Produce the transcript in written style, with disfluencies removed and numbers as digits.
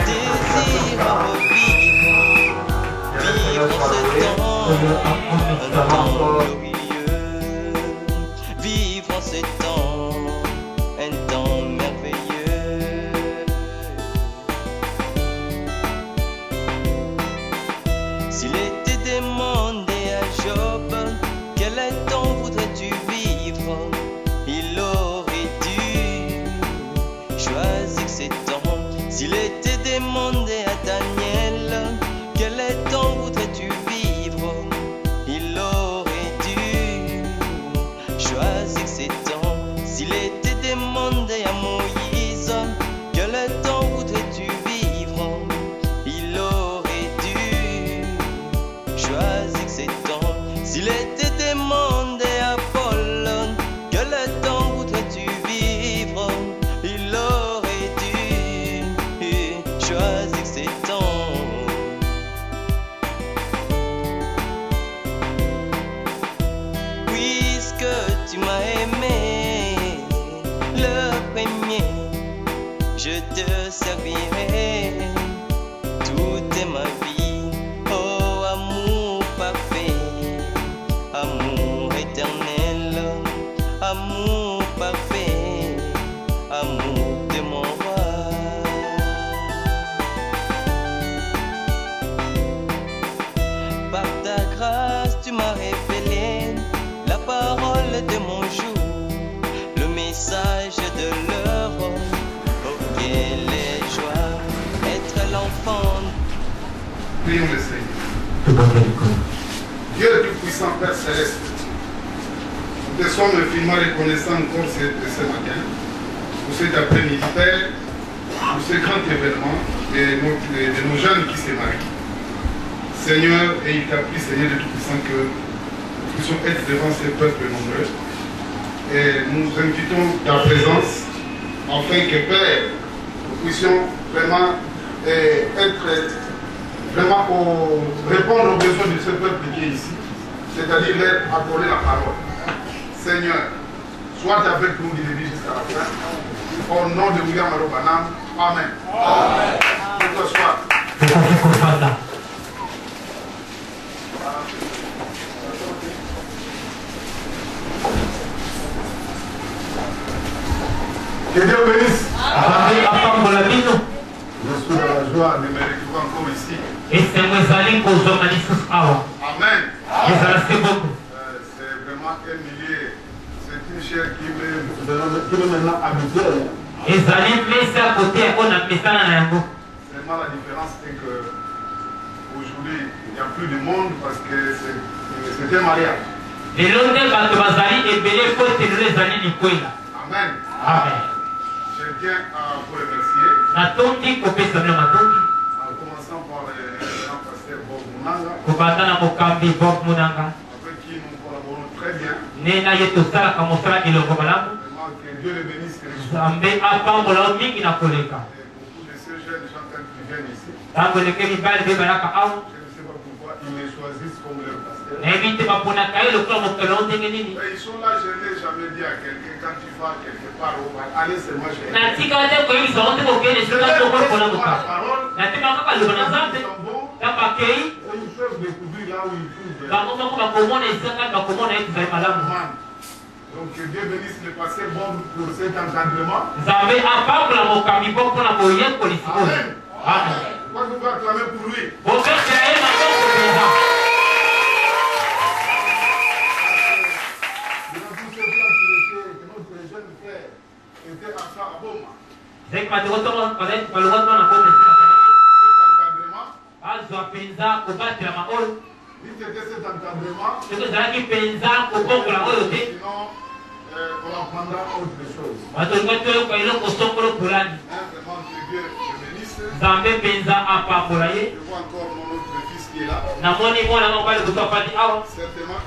désire revivre, vivre ce temps glorieux, vivre ce temps, un temps merveilleux. S'il était demandé à Job, quel temps voudrais-tu vivre, il aurait dû choisir ces temps. S'il était demandé à Daniel, quel temps voudrais-tu vivre, il aurait dû choisir ces temps. S'il était demandé à Moïse, quel temps voudrais-tu vivre, il aurait dû choisir ces temps. S'il était demandé à Paul, quel temps voudrais-tu vivre, il aurait dû choisir ces temps. Puisque tu m'as aimé le premier, je te servirai toute ma vie. Oh, amour parfait, amour éternel, amour parfait, amour de mon roi. Par ta grâce, tu m'as révélé la parole de mon jour, le message de l'heure. Oh, quelle joie être l'enfant. Prions le Seigneur. Dieu Tout-Puissant, Père Céleste, nous te sommes infiniment reconnaissants encore de ce matin, pour cet après-midi, Père, pour ce grand événement de nos jeunes qui se marient. Seigneur, et il t'a pris, Seigneur de Tout-Puissant, que nous puissions être devant ce peuple nombreux. Et nous invitons ta présence, afin que, Père, nous puissions vraiment répondre aux besoins de ce peuple qui est ici, c'est-à-dire leur accorder la parole. Seigneur, sois avec nous du début jusqu'à la fin. Au nom de William Arobanam, Amen. Amen. Que ce soit. Que Dieu bénisse. Je suis dans la joie de me retrouver encore ici. Amen. C'est vraiment un milieu, c'est une chair qui me maintenant habituelle. Seulement la différence est que aujourd'hui il n'y a plus de monde parce que c'est un mariage. Amen. Amen. Je tiens à vous remercier. En commençant par le grand pasteur Bob Munanga, avec qui nous collaborons très bien. Vraiment que Dieu le bénisse. Et beaucoup de ces jeunes gens qui viennent ici, je ne sais pas pourquoi ils me choisissent comme leur pasteur. Ils sont là, je n'ai jamais dit à quelqu'un quand tu vas quelque part, allez, c'est moi, je vais. Ils peuvent découvrir là où ils trouvent. Donc que Dieu bénisse le pasteur Bob pour cet encadrement. Amen. Pourquoi vous pouvez acclamer pour lui? On apprendra autre chose. Je vois encore mon autre fils qui est là. Certainement.